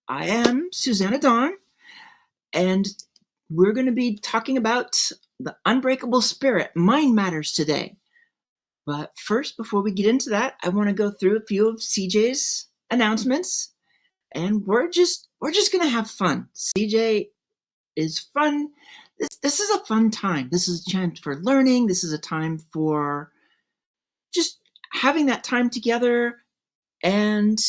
I am Susanna Dawn, and we're going to be talking about the unbreakable spirit, mind matters today. But first, before we get into that, I want to go through a few of CJ's announcements, and we're just going to have fun. CJ is fun. This is a fun time. This is a chance for learning. This is a time for just having that time together, and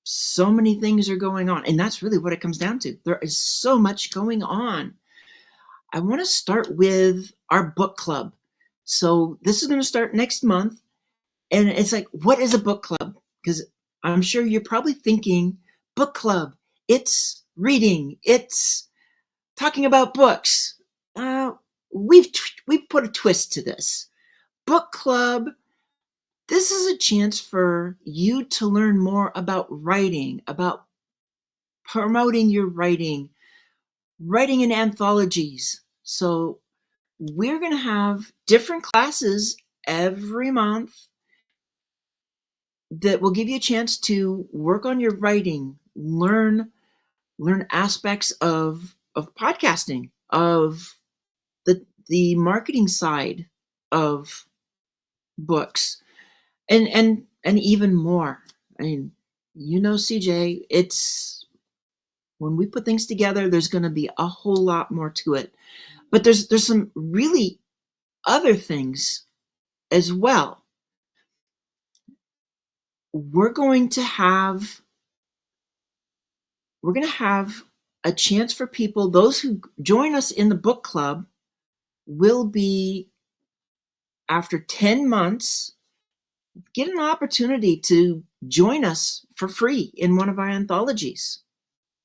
so many things are going on. And that's really what it comes down to. There is so much going on. I want to start with our book club. So this is going to start next month. And it's like, what is a book club? Because I'm sure you're probably thinking, book club, it's reading, it's talking about books. We've put a twist to this. Book club, this is a chance for you to learn more about writing, about promoting your writing in anthologies. So we're going to have different classes every month that will give you a chance to work on your writing, learn aspects of podcasting, of the marketing side of books, and even more. I mean, CJ, it's when we put things together, there's going to be a whole lot more to it. But there's some really other things as well. We're going to have a chance for people, those who join us in the book club will be, after 10 months, get an opportunity to join us for free in one of our anthologies.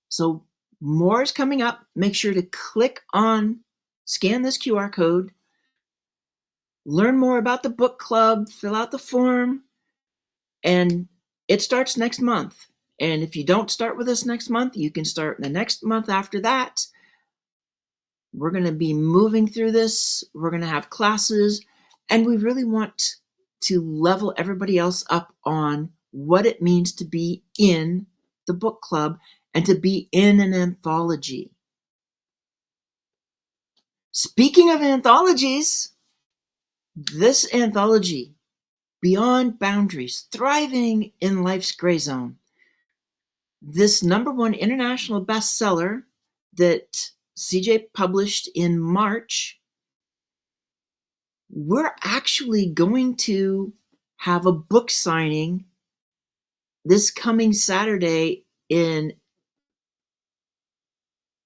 So more is coming up. Make sure to scan this QR code, learn more about the book club, fill out the form, and it starts next month. And if you don't start with us next month, you can start the next month after that. We're going to be moving through this. We're going to have classes, and we really want to level everybody else up on what it means to be in the book club and to be in an anthology. Speaking of anthologies, this anthology, Beyond Boundaries, Thriving in Life's Gray Zone, this #1 international bestseller that CJ published in March, we're actually going to have a book signing this coming Saturday in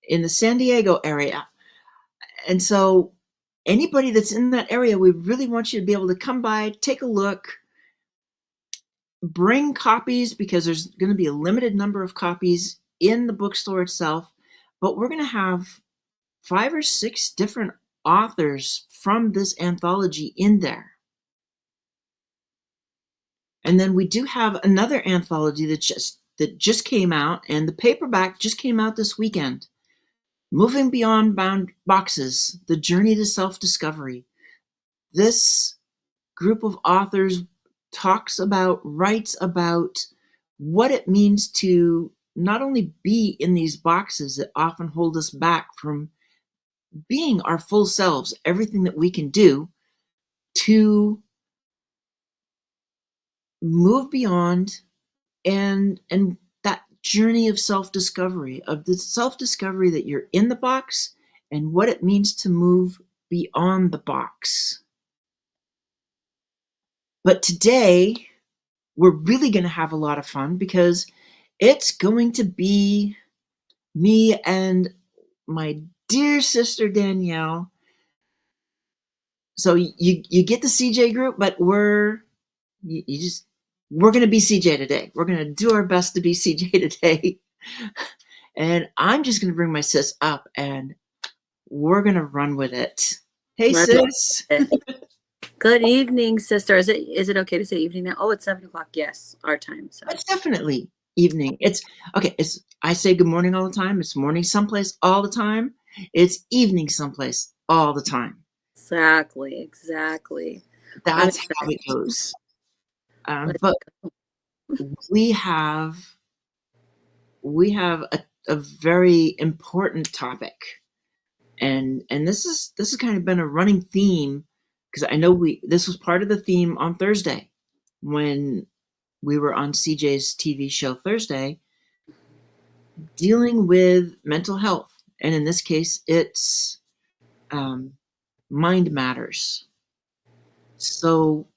the San Diego area. And so anybody that's in that area, we really want you to be able to come by, take a look, bring copies, because there's going to be a limited number of copies in the bookstore itself. But we're going to have 5 or 6 different authors from this anthology in there. And then we do have another anthology that just came out, and the paperback just came out this weekend. Moving Beyond Boxes, The Journey to Self-Discovery. This group of authors writes about what it means to not only be in these boxes that often hold us back from being our full selves, everything that we can do, to move beyond and that journey of self-discovery, that you're in the box and what it means to move beyond the box. But today, we're really going to have a lot of fun, because it's going to be me and my dear sister Danielle. So you get the CJ group, but we're going to be CJ today. We're going to do our best to be CJ today. And I'm just going to bring my sis up, and we're going to run with it. Hey, sis. Good evening, sister. Is it okay to say evening now? Oh, it's 7:00. Yes, our time. So it's definitely evening. It's okay. I say good morning all the time. It's morning someplace all the time. It's evening someplace all the time. Exactly. That's how it goes. But we have we have a very important topic, and this has kind of been a running theme, because I know this was part of the theme on Thursday when we were on CJ's TV show Thursday, dealing with mental health, and in this case, it's mind matters. So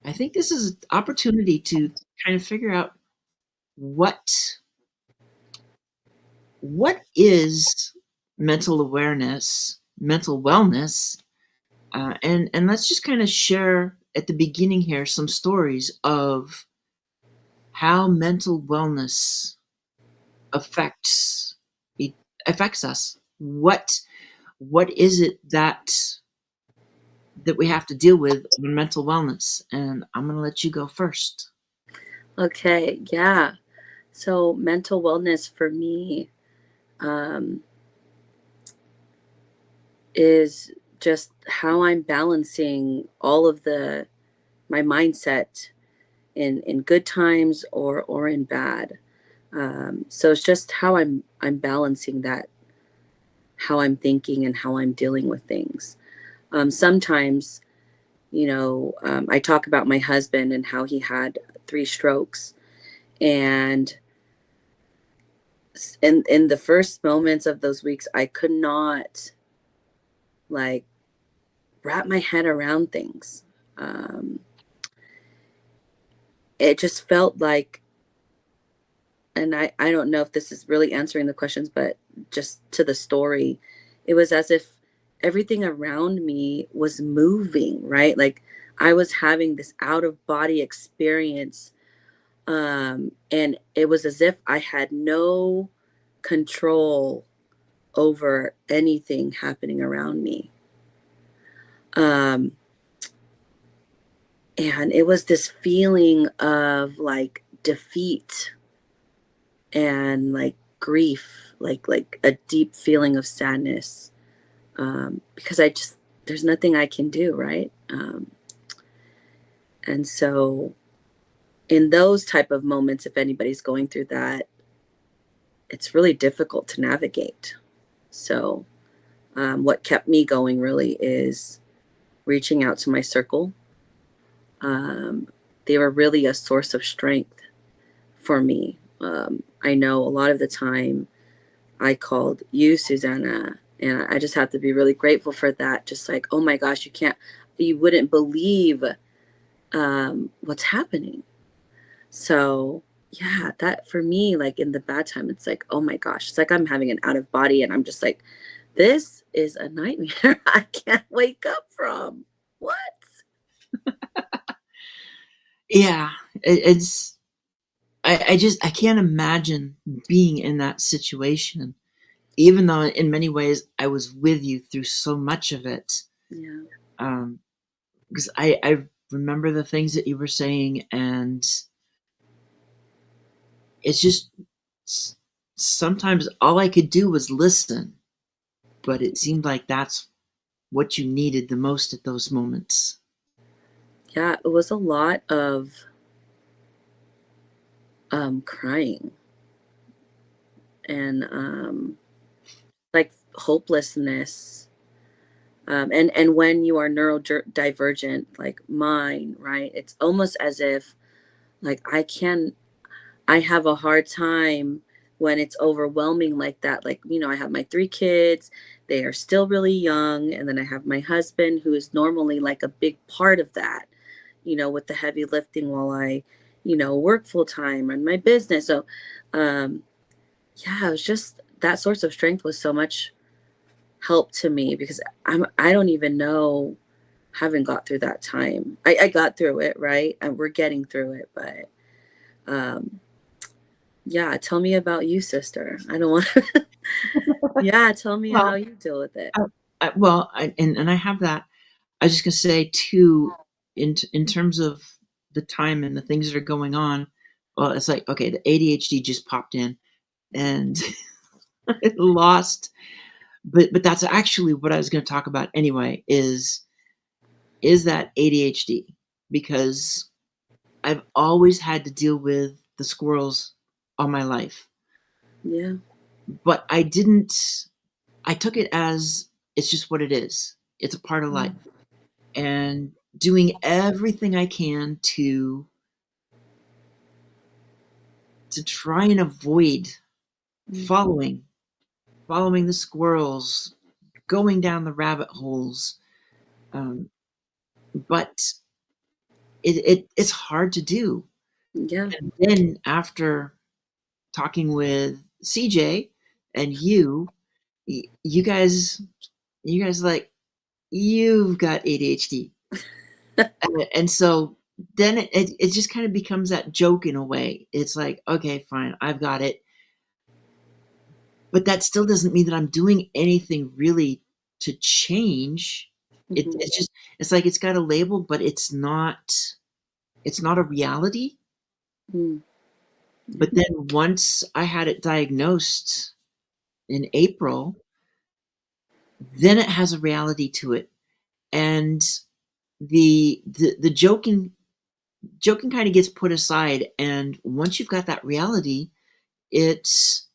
I think this is an opportunity to kind of figure out what is mental awareness, mental wellness, and let's just kind of share at the beginning here some stories of how mental wellness affects it affects us. What is it that we have to deal with in mental wellness? And I'm going to let you go first. Okay, yeah. So mental wellness for me um, is just how I'm balancing all of the my mindset in good times or in bad. So it's just how I'm balancing that, how I'm thinking and how I'm dealing with things. Sometimes, I talk about my husband and how he had 3 strokes, and in the first moments of those weeks, I could not like wrap my head around things. Um, it just felt like, and I don't know if this is really answering the questions, but just to the story, it was as if everything around me was moving, right? Like I was having this out of body experience. And it was as if I had no control over anything happening around me. Um, and it was this feeling of like defeat and like grief, like a deep feeling of sadness, because I just there's nothing I can do, right? And so in those type of moments, if anybody's going through that, it's really difficult to navigate. So what kept me going really is reaching out to my circle. Um, they were really a source of strength for me. I know a lot of the time I called you, Susanna, and I just have to be really grateful for that. Just like, oh my gosh, you wouldn't believe what's happening. So, yeah, that for me, like in the bad time, it's like, oh my gosh, it's like I'm having an out of body, and I'm just like, this is a nightmare I can't wake up from. What? Yeah, it's I can't imagine being in that situation, even though in many ways I was with you through so much of it. Yeah. Um, because I remember the things that you were saying, and it's just sometimes all I could do was listen, but it seemed like that's what you needed the most at those moments. Yeah, it was a lot of crying and like hopelessness. And when you are neurodivergent, like mine, right? It's almost as if like I have a hard time when it's overwhelming like that. Like, I have my 3 kids, they are still really young. And then I have my husband, who is normally like a big part of that, with the heavy lifting while I, work full time, run my business. So, um, yeah, it was just that source of strength was so much help to me because I don't even know, haven't got through that time. I got through it, right? And we're getting through it, but um, yeah, tell me about you, sister. I don't want to. Yeah, tell me how Well, you deal with it. and I have that. I was just gonna say too, in terms of the time and the things that are going on. Well, it's like okay, the ADHD just popped in, and it lost. But that's actually what I was going to talk about anyway. Is that ADHD, because I've always had to deal with the squirrels all my life. Yeah. But I took it as it's just what it is. It's a part of life. Mm. And doing everything I can to try and avoid Mm. following following the squirrels, going down the rabbit holes. Um, but it's hard to do. Yeah. And then after talking with CJ and you guys, like you've got ADHD, and so then it just kind of becomes that joke in a way. It's like, okay, fine, I've got it, but that still doesn't mean that I'm doing anything really to change. Hmm. It's just it's like it's got a label, but it's not a reality. Mm. But Yeah. then once I had it diagnosed in April, then it has a reality to it. And the joking kind of gets put aside, and once you've got that reality, it's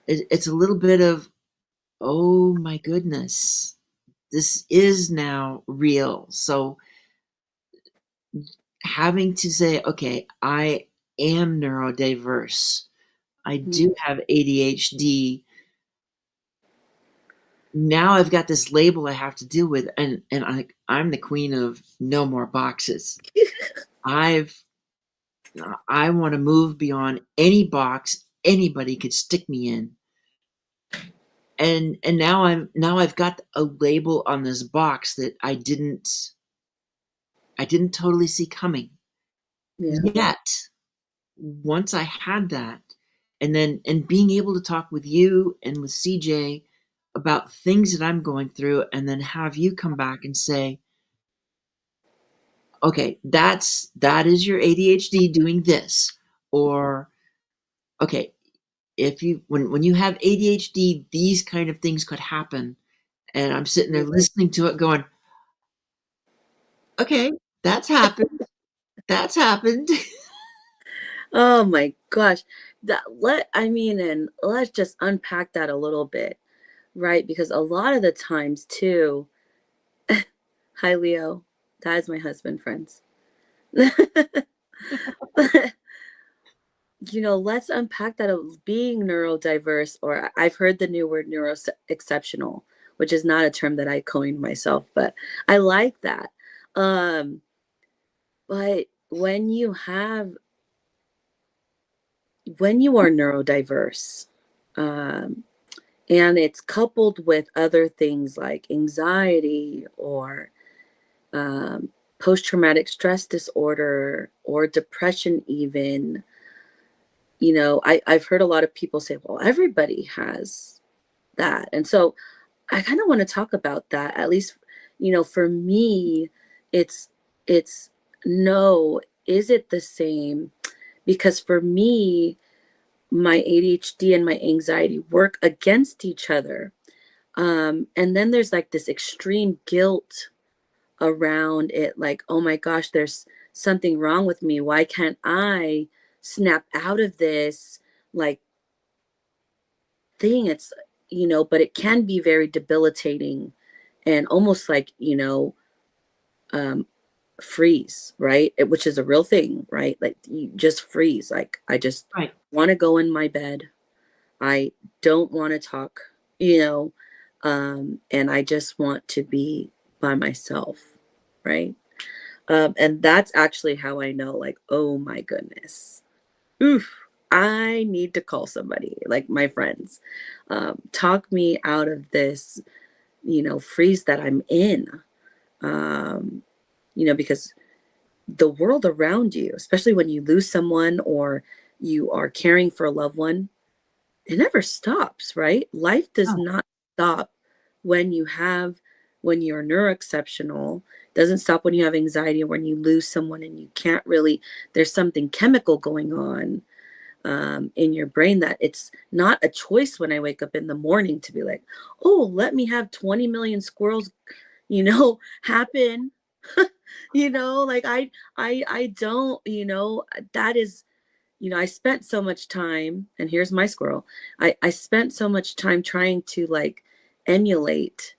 it's a little bit of, oh my goodness, this is now real. So having to say, okay, I am neurodiverse, I Mm. do have ADHD. Now I've got this label I have to deal with, and I'm the queen of no more boxes. I've I want to move beyond any box anybody could stick me in. And now I've got a label on this box that I didn't totally see coming. Yeah. Yet, once I had that, and being able to talk with you and with CJ about things that I'm going through, and then have you come back and say, okay, that is your ADHD doing this, or okay, if you when you have ADHD, these kind of things could happen. And I'm sitting there listening to it, going, okay, that's happened. That's happened. Oh my gosh. I mean, and let's just unpack that a little bit, right? Because a lot of the times too, hi Leo, that is my husband, friends. Let's unpack that of being neurodiverse, or I've heard the new word neuro exceptional, which is not a term that I coined myself, but I like that. Um, but when you are neurodiverse, um, and it's coupled with other things like anxiety or um, post-traumatic stress disorder or depression even, I've heard a lot of people say, well, everybody has that. And so I kind of want to talk about that. At least, for me, it's it's no, is it the same? Because for me, my ADHD and my anxiety work against each other. And then there's like this extreme guilt around it, like, oh my gosh, there's something wrong with me. Why can't I snap out of this like thing? But it can be very debilitating and almost like, um, freeze, right? Which is a real thing, right? Like you just freeze. Like I just Right. want to go in my bed. I don't want to talk, and I just want to be by myself, right? And that's actually how I know, like, oh my goodness, oof, I need to call somebody, like my friends, talk me out of this, freeze that I'm in, um, because the world around you, especially when you lose someone or you are caring for a loved one, it never stops, right? Life does Oh, not stop when you have when you're neuroexceptional. Doesn't stop when you have anxiety or when you lose someone and you can't really, there's something chemical going on in your brain that it's not a choice when I wake up in the morning to be like, oh, let me have 20 million squirrels, happen. Like I don't, that is, I spent so much time, and here's my squirrel. I spent so much time trying to like emulate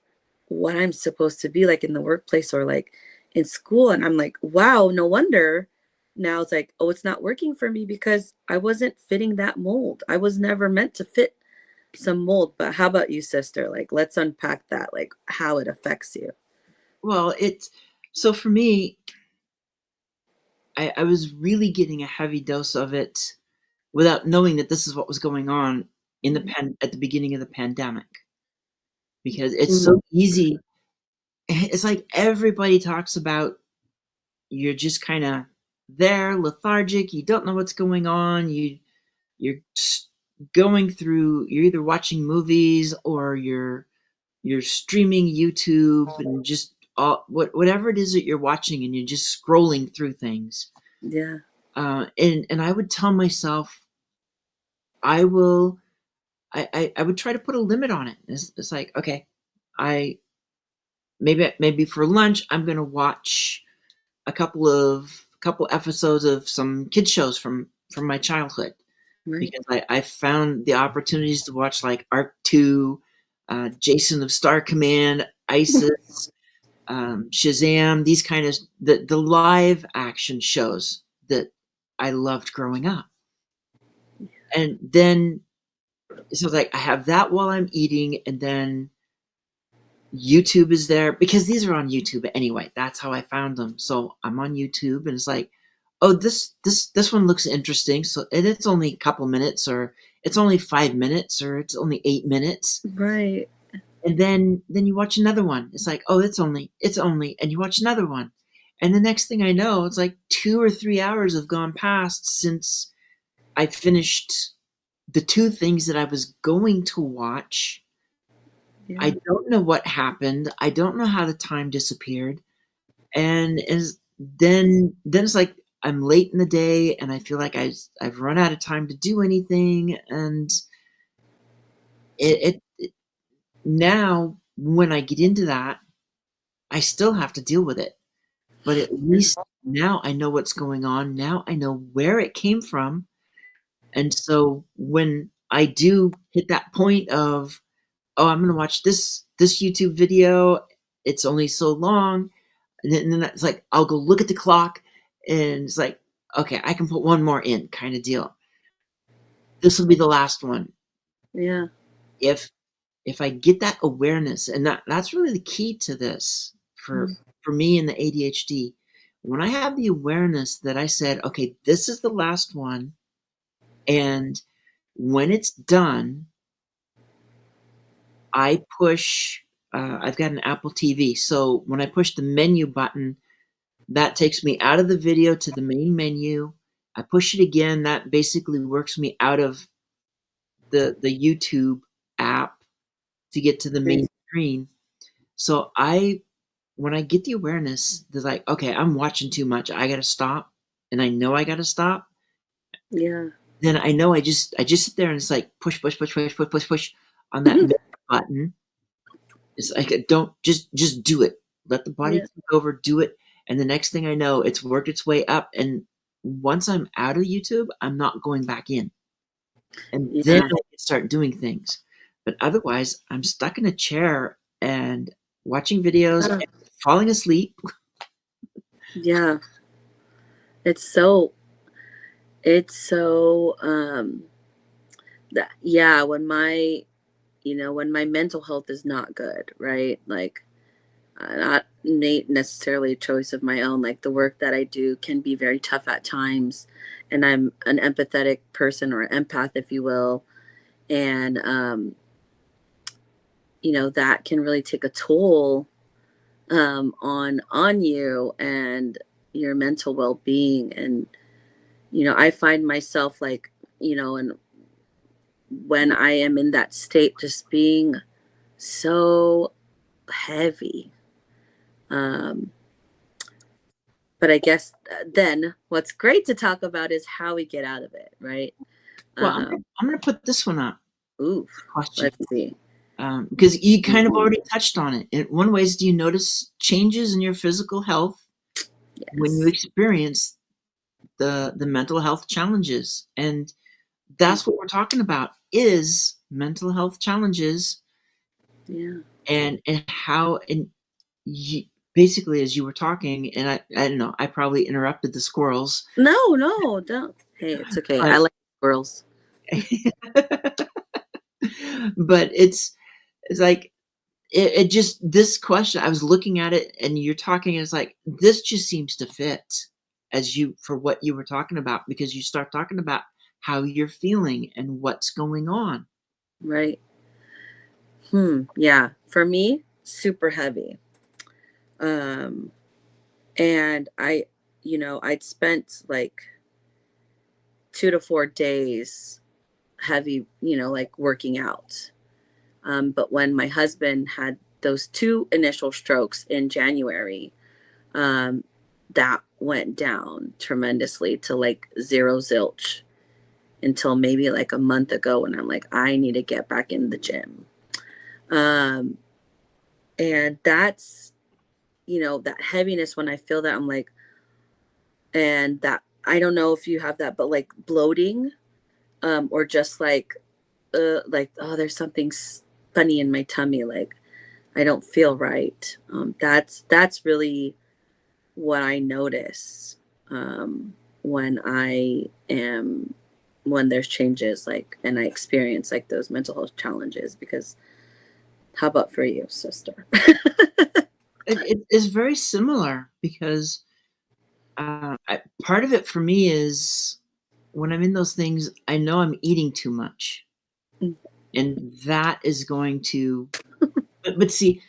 what I'm supposed to be like in the workplace or like in school. And I'm like, wow, no wonder now it's like, oh, it's not working for me because I wasn't fitting that mold. I was never meant to fit some mold. But how about you, sister? Like, let's unpack that, like how it affects you. Well, it's so for me, I was really getting a heavy dose of it without knowing that this is what was going on in the at the beginning of the pandemic, because it's Mhm. so easy. It's like everybody talks about you're just kind of there, lethargic. You don't know what's going on. You're going through. You're either watching movies or you're streaming YouTube and just whatever it is that you're watching, and you're just scrolling through things. Yeah. And I would tell myself, I will. I would try to put a limit on it. It's like, okay, I maybe for lunch I'm gonna watch a couple episodes of some kid shows from my childhood, Right. because I found the opportunities to watch like Arc 2, Jason of Star Command, ISIS, Shazam, these kind of the live action shows that I loved growing up. And then so like I have that while I'm eating, and then YouTube is there because these are on YouTube anyway. That's how I found them. So I'm on YouTube, and it's like, oh, this one looks interesting. So and it's only a couple minutes, or it's only 5 minutes, or it's only 8 minutes. Right. And then you watch another one. It's like, oh, it's only, and you watch another one. And the next thing I know, it's like 2 or 3 hours have gone past since I finished the two things that I was going to watch. I Yeah. don't know what happened. I don't know how the time disappeared. And then it's like I'm late in the day, and I feel like I've run out of time to do anything. And it now when I get into that, I still have to deal with it. But at least now I know what's going on. Now I know where it came from. And so when I do hit that point of, oh, I'm gonna watch this YouTube video, it's only so long, and then it's like I'll go look at the clock, and it's like, okay, I can put one more in, kind of deal. This will be the last one. Yeah. If if I get that awareness, and that's really the key to this Mm. for me in the ADHD. When I have the awareness that I said, okay, this is the last one, and when it's done, I push. I've got an Apple TV, so when I push the menu button, that takes me out of the video to the main menu. I push it again. That basically works me out of the YouTube app to get to the main Right. screen. So when I get the awareness that like, okay, I'm watching too much, I gotta stop, and I know I gotta stop, Yeah. then I know I just sit there, and it's like push, push, push, push, push, push, push on that menu button. It's like don't just do it. Let the body Yeah. take over, do it, and the next thing I know, it's worked its way up, and once I'm out of YouTube, I'm not going back in, and then Yeah. I can start doing things. But otherwise, I'm stuck in a chair and watching videos Yeah. and falling asleep. Yeah. It's so it's so that yeah, when my mental health is not good, right? Like not necessarily a choice of my own. Like the work that I do can be very tough at times, and I'm an empathetic person or an empath, if you will, and that can really take a toll on you and your mental well-being. And I find myself like, and when I am in that state, just being so heavy. Um, but I guess then what's great to talk about is how we get out of it, right? Well, I'm gonna put this one up. Oof. Question, Let's see. because you kind of already touched on it. In one ways, do you notice changes in your physical health when you Yes. experience the mental health challenges, and that's what we're talking about is mental health challenges. Yeah. And how, and you, basically as you were talking, and I don't know, I probably interrupted the squirrels, No, no, don't. Hey, it's okay. I but like squirrels. but it's like it just, this question, I was looking at it and you're talking, and it's like this just seems to fit as you, for what you were talking about, because you start talking about how you're feeling and what's going on. Right. Yeah. For me, super heavy. Um, and I'd spent like 2 to 4 days heavy, like working out. But when my husband had those two initial strokes in January, um, that went down tremendously to like zero zilch until maybe like a month ago when I'm like, I need to get back in the gym. Um, and that's, that heaviness when I feel that I'm like, and that I don't know if you have that, but like bloating, or just like, oh, there's something funny in my tummy, like I don't feel right. That's really what I notice, when I am when there's changes, like, and I experience like those mental health challenges. Because how about for you, sister? It is very similar because part of it for me is when I'm in those things, I know I'm eating too much, and that is going to. But see,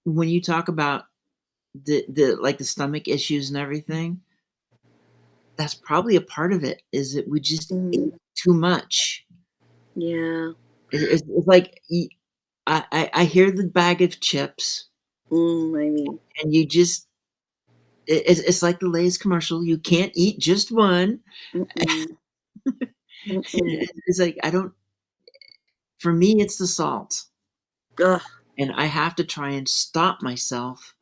when you talk about the like the stomach issues and everything, that's probably a part of it. Is that we just ate Mm, too much. yeah. It's like I hear the bag of chips, I mean, and you just it's like the Lay's commercial. You can't eat just one. mm-mm, mm-mm. It's like I don't. For me, it's the salt, Ugh, and I have to try and stop myself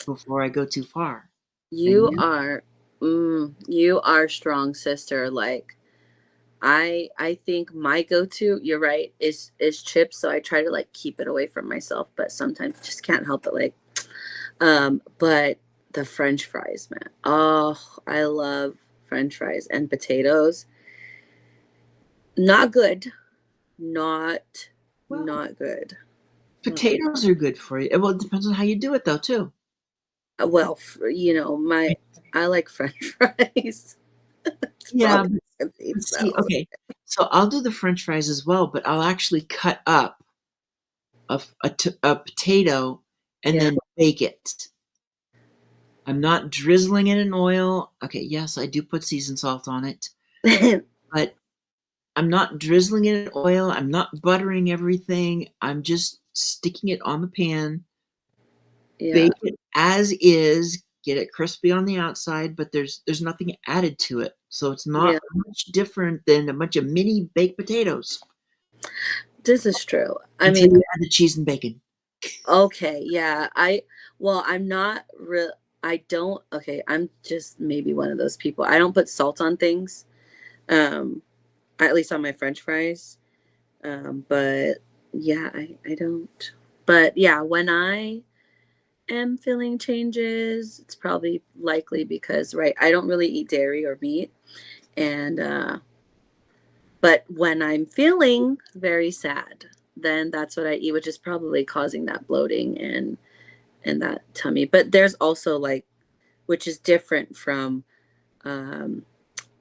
before I go too far. And you are, you are strong, sister. Like, I think my go-to, you're right, is chips. So I try to like keep it away from myself, but sometimes just can't help it. Like, but the French fries, man. Oh, I love French fries and potatoes. Not good. Not well, not good. Um, potatoes are good for you. Well, it depends on how you do it, though, too. well, my I like French fries. It's Yeah, probably because but it's see, those. okay, so I'll do the French fries as well, but I'll actually cut up a potato and Yeah. then bake it. I'm not drizzling it in oil. Okay, yes, I do put seasoned salt on it, but I'm not drizzling it in oil. I'm not buttering everything. I'm just sticking it on the pan, Yeah. bake it as is, get it crispy on the outside, but there's nothing added to it. So it's Yeah. not much different than a bunch of mini baked potatoes This is true. I until mean, you add the cheese and bacon. okay, yeah. Well, I'm not real. I don't. Okay, I'm just maybe one of those people. I don't put salt on things. Um, at least on my French fries. But yeah, I don't. But yeah, when I am feeling changes, it's probably likely because, right, I don't really eat dairy or meat. And but when I'm feeling very sad, then that's what I eat, which is probably causing that bloating and that tummy. But there's also like, which is different from, um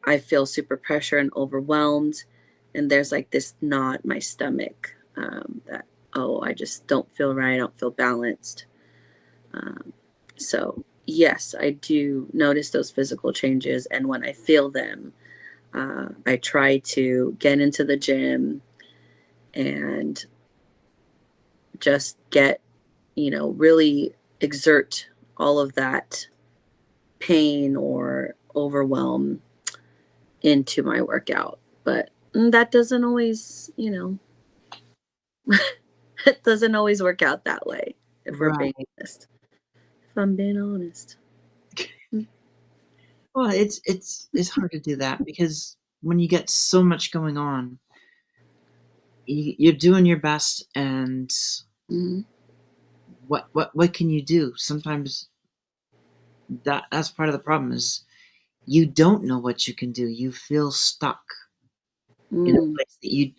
I feel super pressure and overwhelmed, and there's like this knot in my stomach, that, oh, I just don't feel right, I don't feel balanced. Um, so yes, I do notice those physical changes, and when I feel them, I try to get into the gym and just get, really exert all of that pain or overwhelm into my workout. But that doesn't always, it doesn't always work out that way, if we're being Right. honest. If I'm being honest. Well, it's hard to do that because when you get so much going on, you're doing your best, and Mhm. what can you do? Sometimes that's part of the problem is you don't know what you can do. You feel stuck in a Mm. place that you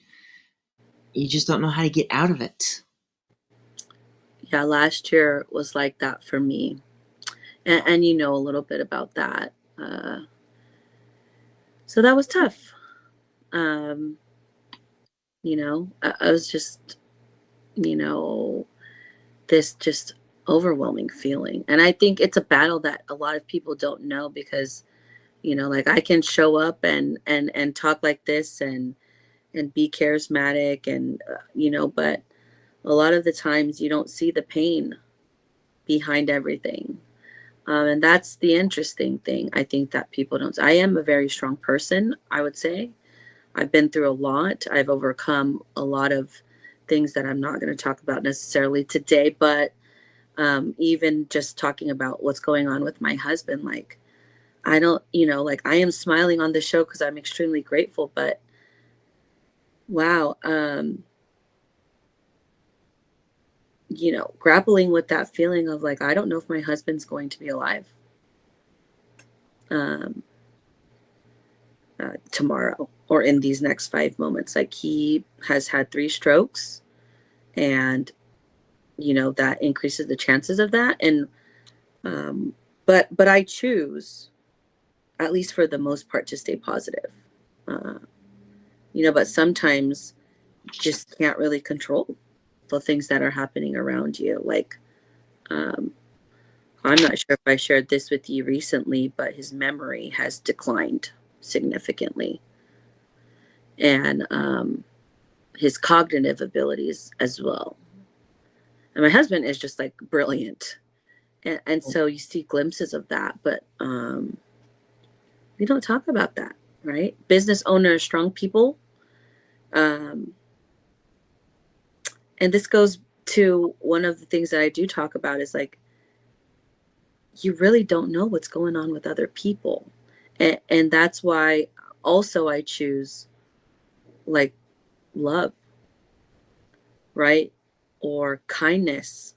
just don't know how to get out of it. Yeah, last year was like that for me. And you know a little bit about that. So that was tough. Um, I was just, you know, this just overwhelming feeling. And I think it's a battle that a lot of people don't know because, like I can show up and talk like this and be charismatic and but a lot of the times you don't see the pain behind everything. And that's the interesting thing. I think that people don't. I am a very strong person, I would say. I've been through a lot. I've overcome a lot of things that I'm not going to talk about necessarily today, but even just talking about what's going on with my husband, like, I don't, like I am smiling on the show because I'm extremely grateful, but wow, grappling with that feeling of like, I don't know if my husband's going to be alive um, tomorrow or in these next 5 moments. Like, he has had 3 strokes, and that increases the chances of that. And um, but I choose, at least for the most part, to stay positive. Uh, but sometimes just can't really control the things that are happening around you. Like, um, I'm not sure if I shared this with you recently, but his memory has declined significantly, and his cognitive abilities as well. And my husband is just like brilliant, and so you see glimpses of that, but we don't talk about that, right? Business owners, strong people, um, and this goes to one of the things that I do talk about is like, you really don't know what's going on with other people. And that's why also I choose like love, right? Or kindness,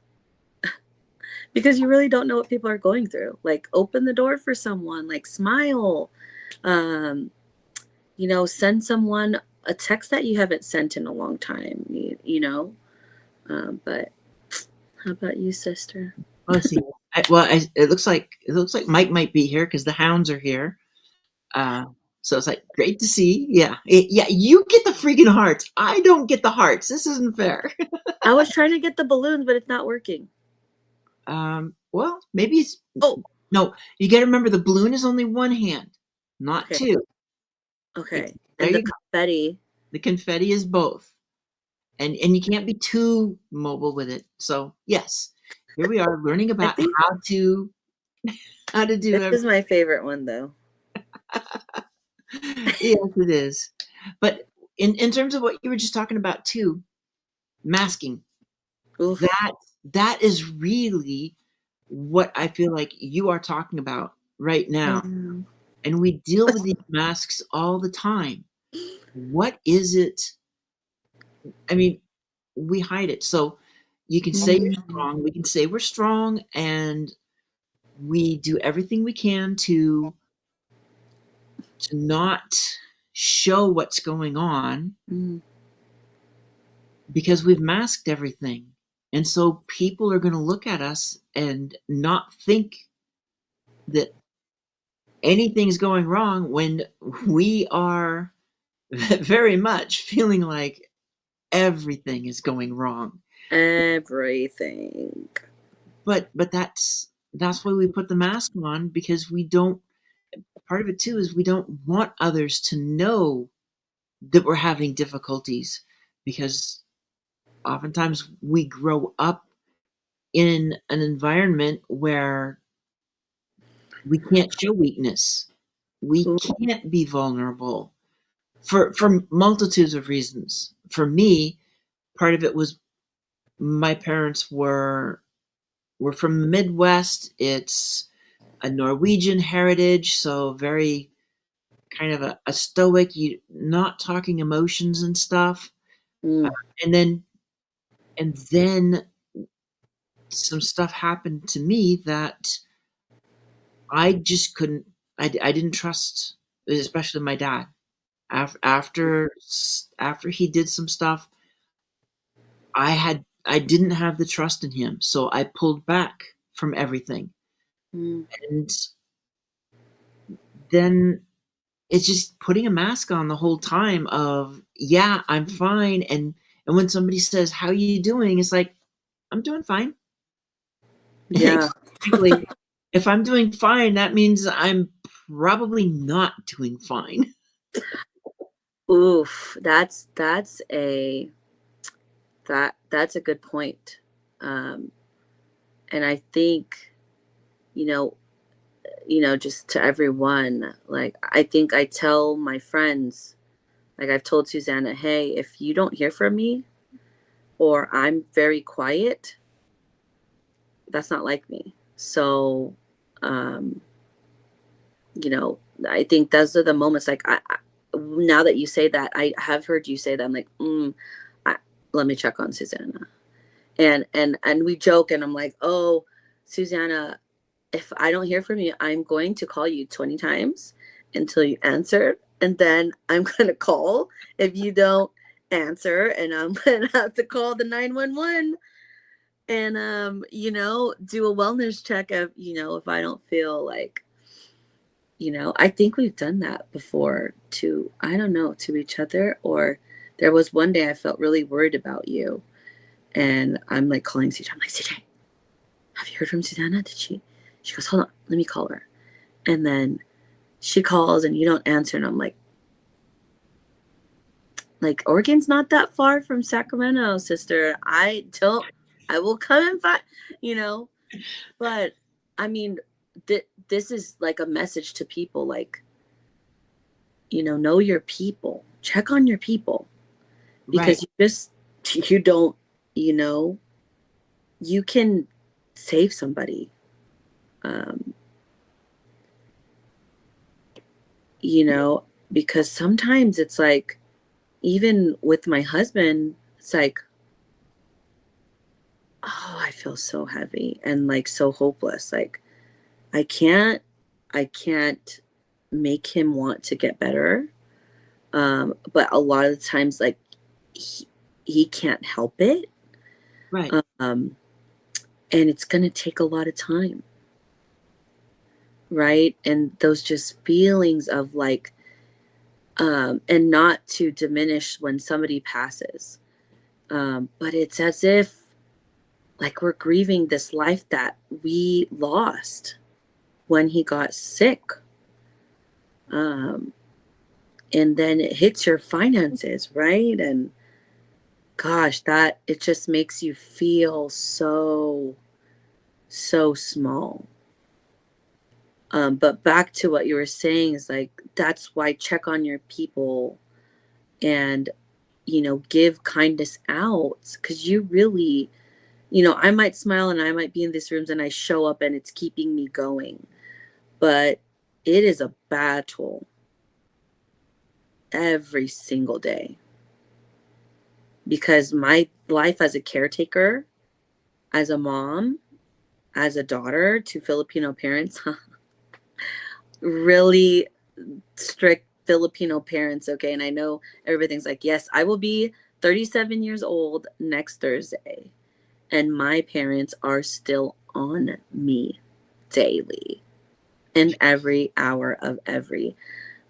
because you really don't know what people are going through. Like, open the door for someone, like smile, um, send someone a text that you haven't sent in a long time, but how about you, sister? Let's see. It looks like Mike might be here because the hounds are here. Uh, so it's like great to see. Yeah, yeah. You get the freaking hearts. I don't get the hearts. This isn't fair. I was trying to get the balloons, but it's not working. Well, maybe it's Oh, no. You got to remember the balloon is only one hand, not okay. two. Okay. There And the you go. confetti. The confetti is both, and you can't be too mobile with it. So yes, here we are learning I about think how to do this is everything. my favorite one, though. Yes, it is. But in terms of what you were just talking about too, masking, Oof. that that is really what I feel like you are talking about right now. Mm. And we deal with these masks all the time. What is it? I mean, we hide it. So you can say you're Mm. strong. We can say we're strong, and we do everything we can to not show what's going on Mm. because we've masked everything. And so people are going to look at us and not think that anything's going wrong when we are very much feeling like everything is going wrong. Everything. But that's why we put the mask on, because we don't, part of it too is we don't want others to know that we're having difficulties, because oftentimes we grow up in an environment where we can't show weakness. We Ooh. can't be vulnerable for multitudes of reasons. For me, part of it was my parents were from the Midwest. It's a Norwegian heritage, so very kind of a stoic, you not talking emotions and stuff. Mm. And then some stuff happened to me that I just couldn't. I didn't trust, especially my dad. After he did some stuff, I didn't have the trust in him, so I pulled back from everything. Mm. And then it's just putting a mask on the whole time of, yeah, I'm fine. And when somebody says, how you doing? It's like, I'm doing fine. Yeah. Frankly, if I'm doing fine, that means I'm probably not doing fine. Oof. That's a good point. Um, and I think, you know, just to everyone, like I think I tell my friends, like I've told Susanna, hey, if you don't hear from me or I'm very quiet, that's not like me. So, um, I think those are the moments. Like now that you say that, I have heard you say that. I'm like, I, let me check on Susanna, and we joke, and I'm like, oh, Susanna, if I don't hear from you, I'm going to call you 20 times until you answer, and then I'm gonna call if you don't answer, and I'm gonna have to call the 911 and do a wellness check of if I don't feel like I think we've done that before to, I don't know, to each other. Or there was one day I felt really worried about you. And I'm like calling CJ. I'm like, CJ, have you heard from Susanna? She goes, hold on, let me call her. And then she calls and you don't answer. And I'm like, Oregon's not that far from Sacramento, sister. I will come and find, you know, but I mean, this is like a message to people, like, know your people, check on your people, Right, because you don't, you know, you can save somebody. Um, you know, because sometimes it's like, even with my husband, it's like, oh, I feel so heavy and like so hopeless. Like I can't, I can't make him want to get better. But a lot of the times, like he, he can't help it. right, Um, and it's going to take a lot of time, right? And those just feelings of like, and not to diminish when somebody passes, but it's as if like we're grieving this life that we lost when he got sick. um, and then it hits your finances, right? And gosh, that it just makes you feel so small. But back to what you were saying is like, that's why check on your people and, give kindness out. Cause you really, I might smile and I might be in these rooms and I show up and it's keeping me going, but it is a battle every single day because my life as a caretaker, as a mom, as a daughter to Filipino parents, really strict Filipino parents, okay? And I know everything's like, yes, I will be 37 years old next Thursday. And my parents are still on me daily in every hour of every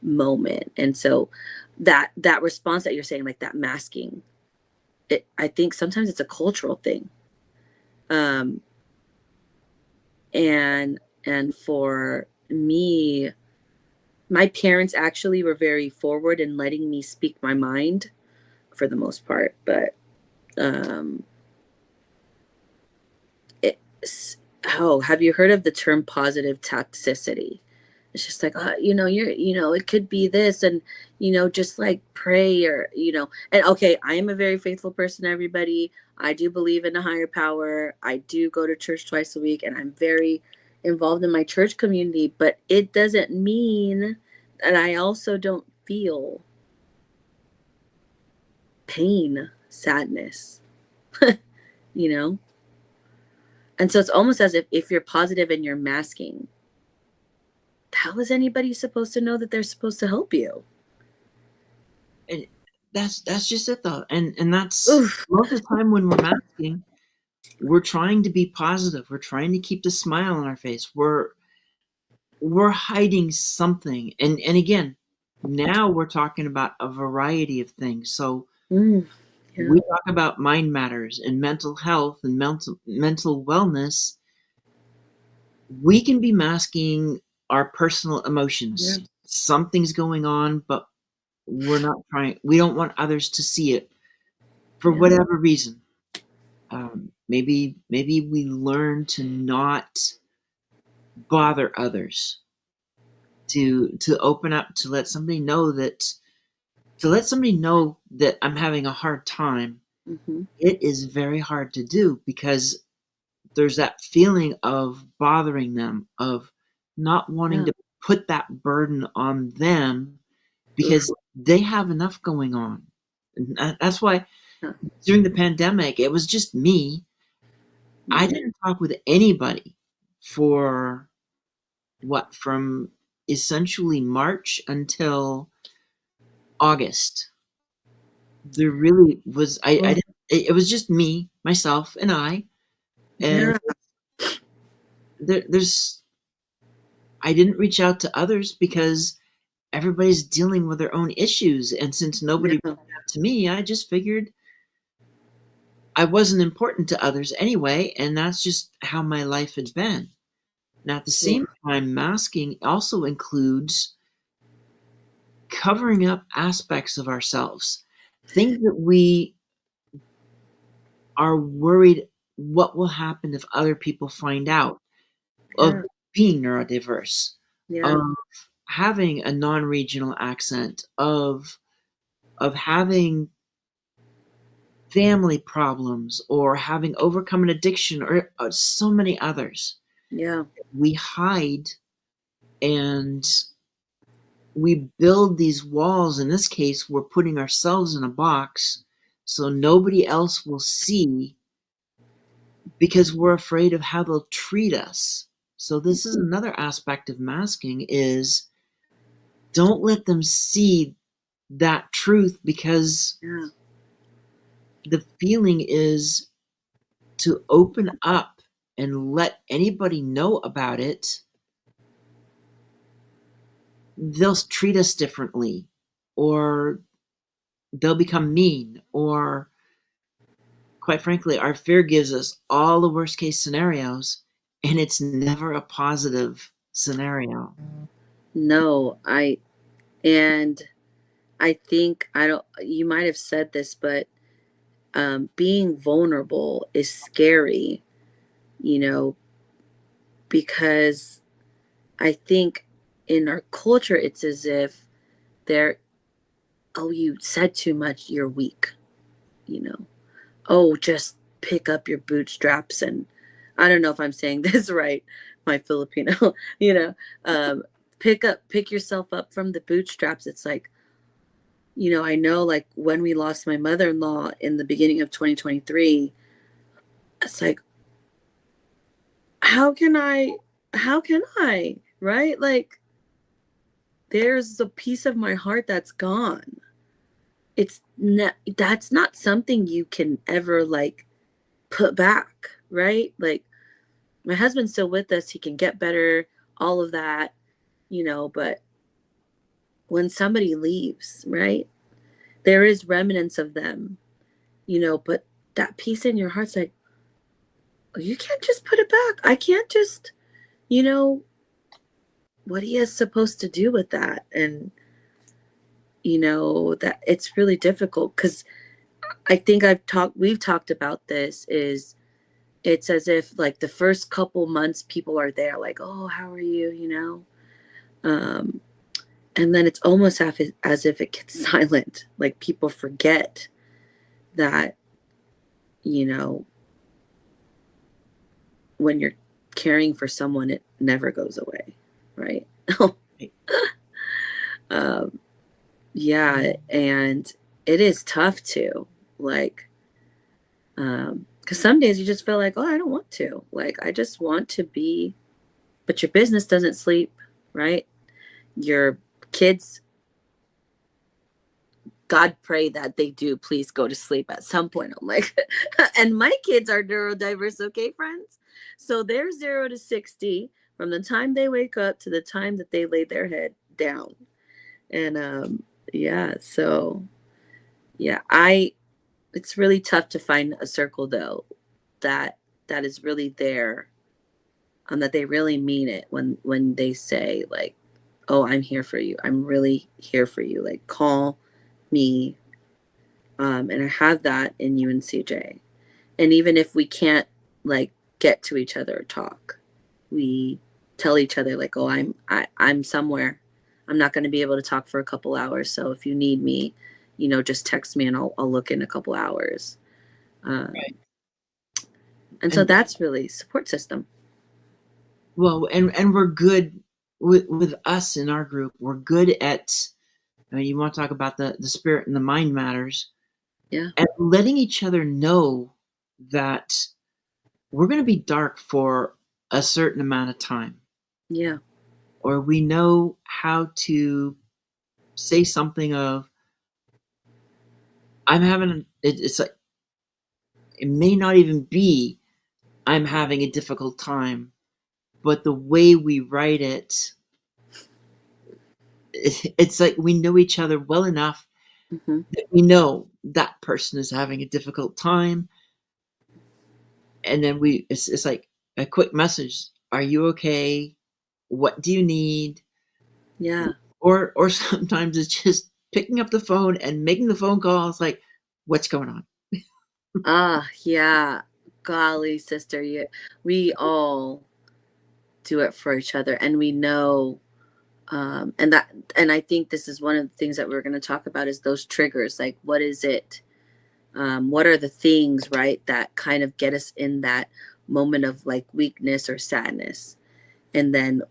moment. And so that response that you're saying, like that masking, I think sometimes it's a cultural thing. Um, and for me, my parents actually were very forward in letting me speak my mind for the most part, but um it's, oh, have you heard of the term positive toxicity? It's just like, it could be this, and just like pray, or and okay, I am a very faithful person, everybody. I do believe in a higher power. I do go to church twice a week, and I'm very involved in my church community, but it doesn't mean that I also don't feel pain, sadness, you know? And so it's almost as if you're positive and you're masking, how is anybody supposed to know that they're supposed to help you? And that's just it though. And that's Oof. most of the time when we're masking, we're trying to be positive. We're trying to keep the smile on our face. We're hiding something. And again, now we're talking about a variety of things. So Mm, yeah, we talk about mind matters and mental health and mental wellness. We can be masking our personal yeah, emotions. Something's going on, but we don't want others to see it for yeah, whatever reason. Maybe we learn to not bother others, to open up, to let somebody know that I'm having a hard time. hmm, It is very hard to do because there's that feeling of bothering them, of not wanting yeah, to put that burden on them oof, because they have enough going on. And that's why yeah, during the pandemic, it was just me. I yeah, didn't talk with anybody for from essentially March until August. There really was I oh, didn't it was just me, myself, and and yeah, there's I didn't reach out to others because everybody's dealing with their own issues, and since nobody reached yeah, out to me, I just figured I wasn't important to others anyway, and that's just how my life had been. Now, at the oof, same time, masking also includes covering up aspects of ourselves, things that we are worried what will happen if other people find out, of yeah, being neurodiverse, of yeah, having a non-regional accent, of having family problems or having overcome an addiction or so many others. yeah, We hide and we build these walls. In this case, we're putting ourselves in a box so nobody else will see because we're afraid of how they'll treat us. So this is another aspect of masking is don't let them see that truth because yeah, the feeling is to open up and let anybody know about it, they'll treat us differently or they'll become mean or quite frankly our fear gives us all the worst case scenarios and it's never a positive scenario. no, and I think I don't, you might have said this, but being vulnerable is scary, you know, because I think in our culture, it's as if they're, oh, you said too much, you're weak, you know, oh, just pick up your bootstraps. And I don't know if I'm saying this right, my Filipino, you know, um, pick yourself up from the bootstraps. It's like, I know like when we lost my mother in law in the beginning of 2023, it's like, how can I, how can I, right? Like, there's a piece of my heart that's gone. That's not something you can ever like put back, right? Like, my husband's still with us, he can get better, all of that, but when somebody leaves, right? There is remnants of them, but that piece in your heart's like, oh, you can't just put it back. I can't just, you know, what he is supposed to do with that. And, that it's really difficult because I think we've talked about this is it's as if like the first couple months people are there like, oh, how are you, um, and then it's almost as if it gets silent. Like people forget that, you know, when you're caring for someone, it never goes away, right? um, yeah, and it is tough too. Like, because some days you just feel like, oh, I don't want to. Like, I just want to be, but your business doesn't sleep, right? Your kids, God pray that they do please go to sleep at some point. I'm like, and my kids are neurodiverse, okay, friends? So they're 0 to 60 from the time they wake up to the time that they lay their head down. And yeah, so yeah, it's really tough to find a circle though that is really there, that they really mean it when they say like, oh, I'm here for you, I'm really here for you, like call me. And I have that in you and CJ. And even if we can't like get to each other or talk, we tell each other like, oh, I'm somewhere, I'm not going to be able to talk for a couple hours, so if you need me, just text me and I'll look in a couple hours. Right. And so And that's really support system. well, and we're good with us in our group. We're good at, I mean, you want to talk about the spirit and the mind matters, Yeah. and letting each other know that we're going to be dark for a certain amount of time, Yeah. or we know how to say something of, I'm having it's like, it may not even be I'm having a difficult time, but the way we write it, it's like we know each other well enough Mm-hmm. that we know that person is having a difficult time, and then it's like a quick message: "Are you okay? What do you need?" Yeah. Or sometimes it's just picking up the phone and making the phone call. It's like, "What's going on?" Yeah. Golly, sister, we all do it for each other, and we know, and I think this is one of the things that we're going to talk about is those triggers. Like, what is it? What are the things, right, that kind of get us in that moment of like weakness or sadness, and then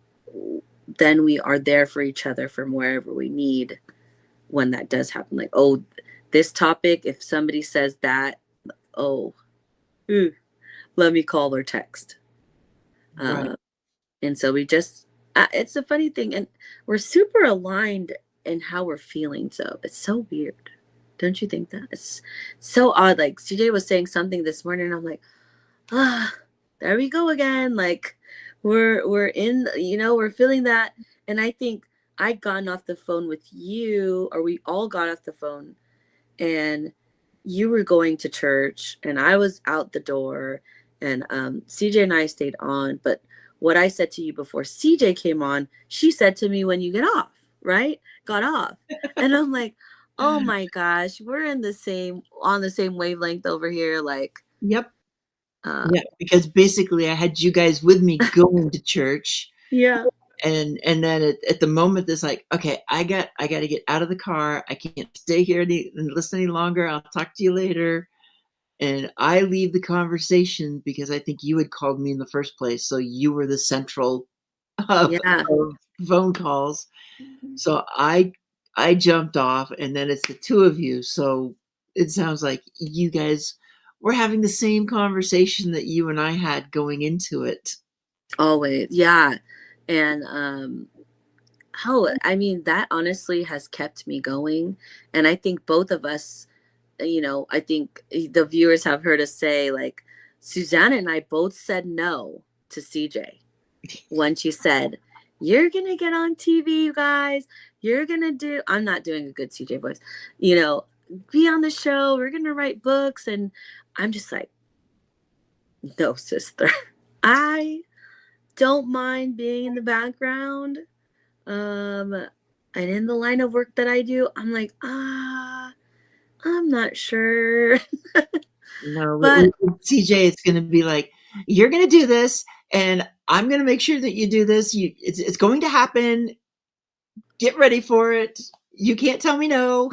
we are there for each other from wherever we need when that does happen. Like, oh, this topic, if somebody says that, oh, let me call or text. Right. Uh, and so we just, it's a funny thing. And we're super aligned in how we're feeling. So it's so weird. Don't you think that? It's so odd. Like CJ was saying something this morning, and I'm like, ah, there we go again. Like we're in, we're feeling that. And I think I'd gotten off the phone with you, or we all got off the phone, and you were going to church and I was out the door, and CJ and I stayed on. But what I said to you before CJ came on, she said to me when you get off, right? Got off. And I'm like, oh my gosh, we're on the same wavelength over here. Like, Yep. uh, Yeah, because basically I had you guys with me going to church, yeah, and then at the moment it's like, okay, I got to get out of the car. I can't stay here and listen any longer. I'll talk to you later. And I leave the conversation because I think you had called me in the first place, so you were the central yeah, of phone calls. So I jumped off, and then it's the two of you. So it sounds like you guys were having the same conversation that you and I had going into it. always. Yeah. And oh, I mean, that honestly has kept me going. And I think both of us, I think the viewers have heard us say, like, Susanna and I both said no to CJ when she said, you're going to get on TV, you guys. You're going to I'm not doing a good CJ voice, you know, be on the show. We're going to write books. And I'm just like, no, sister. I don't mind being in the background. Um, and in the line of work that I do, I'm like, I'm not sure. No, But with TJ, it's going to be like, you're going to do this, and I'm going to make sure that you do this. It's going to happen. Get ready for it. You can't tell me no.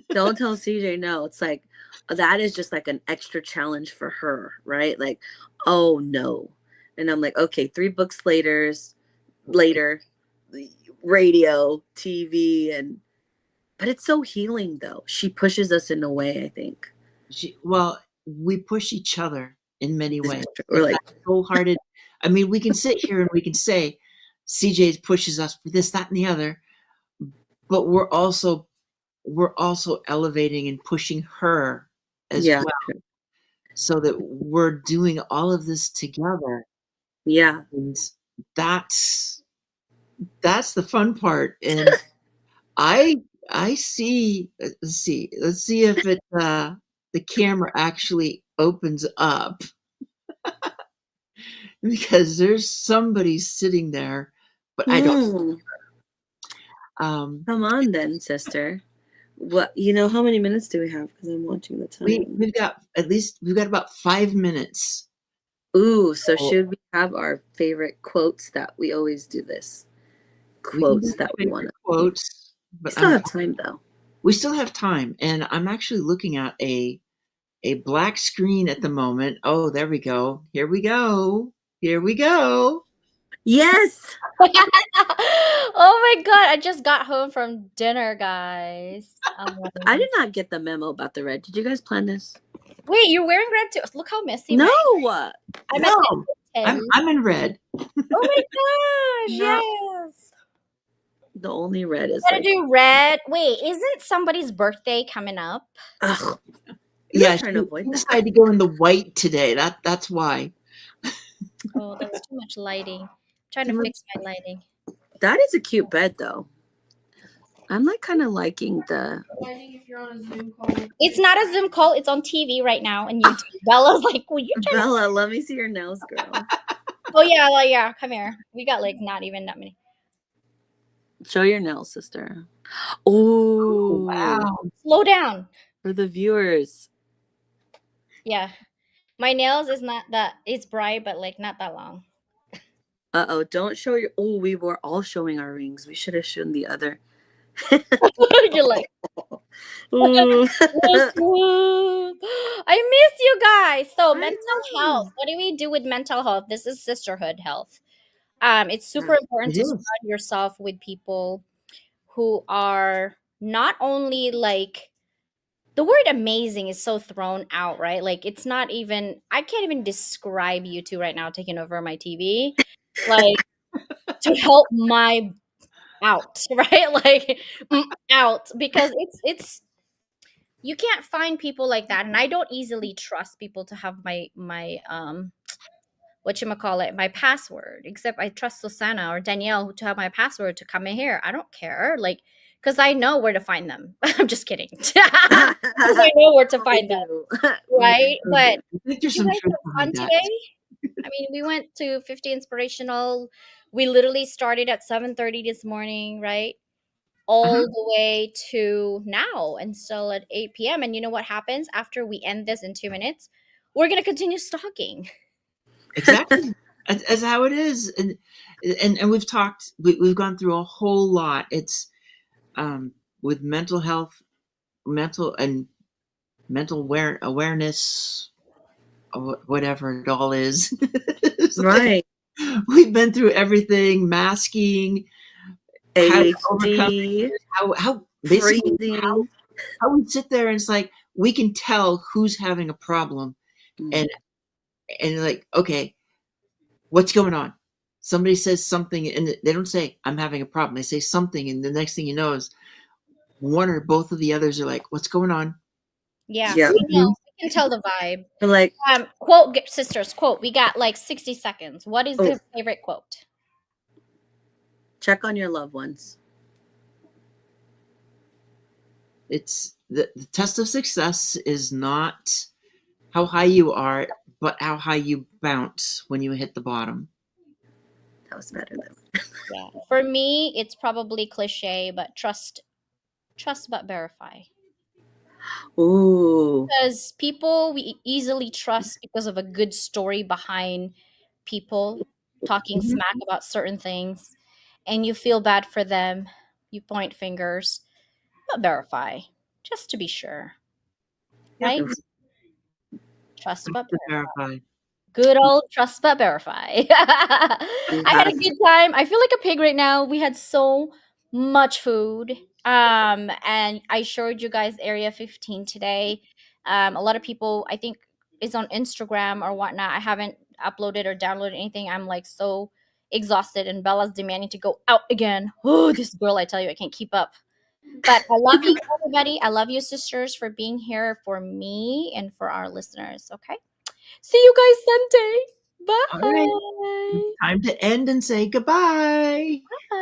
don't tell CJ no. It's like that is just like an extra challenge for her, right? Like, oh no. And I'm like, okay, 3 books later, radio, TV, and but it's so healing though. She pushes us in a way, I think. Well, we push each other in many ways. We're It's like, that wholehearted. I mean, we can sit here and we can say CJ pushes us for this, that, and the other, but we're also elevating and pushing her as yeah, well, so that we're doing all of this together. yeah. And that's that's the fun part. And I see. Let's see if the camera actually opens up, because there's somebody sitting there, but I don't. Hmm. Um, Come on then, sister. What, how many minutes do we have? Because I'm watching the we time. we've got about 5 minutes. Ooh, so So should we have our favorite quotes that we always do this? we can do Quotes that we want favorite to hear. quotes, We but still have time though. we still have time, and I'm actually looking at a black screen at the moment. Oh, there we go. Here we go. Here we go. Yes. Oh my god, I just got home from dinner, guys. I did not get the memo about the red. Did you guys plan this? Wait, you're wearing red too. Look how messy No. I'm No, at I'm in red. Oh my gosh, No. yes. The only red is Gotta do red. Wait, isn't somebody's birthday coming up? ugh. Yeah, Trying to avoid she that. decided to go in the white today. That's why. Oh, that's too much lighting. I'm trying to fix my lighting. That is a cute bed though. I'm like kind of liking the. If you're on a Zoom call. It's not a Zoom call. It's on TV right now, and YouTube. Bella's like, "Will you try?" Bella, let me see your nails, girl. Oh yeah, come here. We got like not even that many. Show your nails, sister. Oh, Wow. Slow down. For the viewers. Yeah, my nails is not that. It's bright, but like not that long. Uh-oh, don't show your. Oh, we were all showing our rings. We should have shown the other. You're like, Ooh. I miss you guys. So mental health. What do we do with mental health? This is sisterhood health. It's super important It to is. surround yourself with people who are not only like the word amazing is so thrown out, right? Like it's not even I can't even describe you two right now taking over my TV. Like to help my out, right? Like out because it's you can't find people like that, and I don't easily trust people to have my my password, except I trust Susanna or Danielle to have my password to come in here. I don't care, like, because I know where to find them. I'm just kidding. I know where to find them, right? But I think there's you some guys truth have fun behind that. today. I mean, we went to 50 Inspirational. We literally started at 7:30 this morning, right? All the way to now and still at 8 p.m. And you know what happens after we end this in 2 minutes? We're going to continue stalking. Exactly. As how it is. And we've talked, we've gone through a whole lot. It's with mental health, mental awareness, or whatever it all is. It's like, Right. we've been through everything, masking, how to overcome ADHD, it, how basically freezing. how we sit there and it's like we can tell who's having a problem, and like, okay, what's going on? Somebody says something and they don't say I'm having a problem. They say something, and the next thing you know is one or both of the others are like, what's going on? Yeah, Yeah. we know. We can tell the vibe. We're like, Quote, sisters, quote. We got like 60 seconds. What is your favorite quote? check on your loved ones. It's the test of success is not how high you are, but how high you bounce when you hit the bottom. That was better than. Yeah. For me, it's probably cliche, but trust but verify. Ooh. Because people we easily trust because of a good story behind people talking smack about certain things, and you feel bad for them. You point fingers, but verify just to be sure. Yep. Right? Trust but verify. Verify. Good old trust but verify. I had a good time. I feel like a pig right now. We had so much food. And I showed you guys Area 15 today. A lot of people, I think, is on Instagram or whatnot. I haven't uploaded or downloaded anything. I'm like so exhausted, and Bella's demanding to go out again. Oh, this girl, I tell you, I can't keep up. But I love you, everybody. I love you, sisters, for being here for me and for our listeners. Okay. See you guys Sunday. All right. Bye. Time to end and say goodbye. Bye.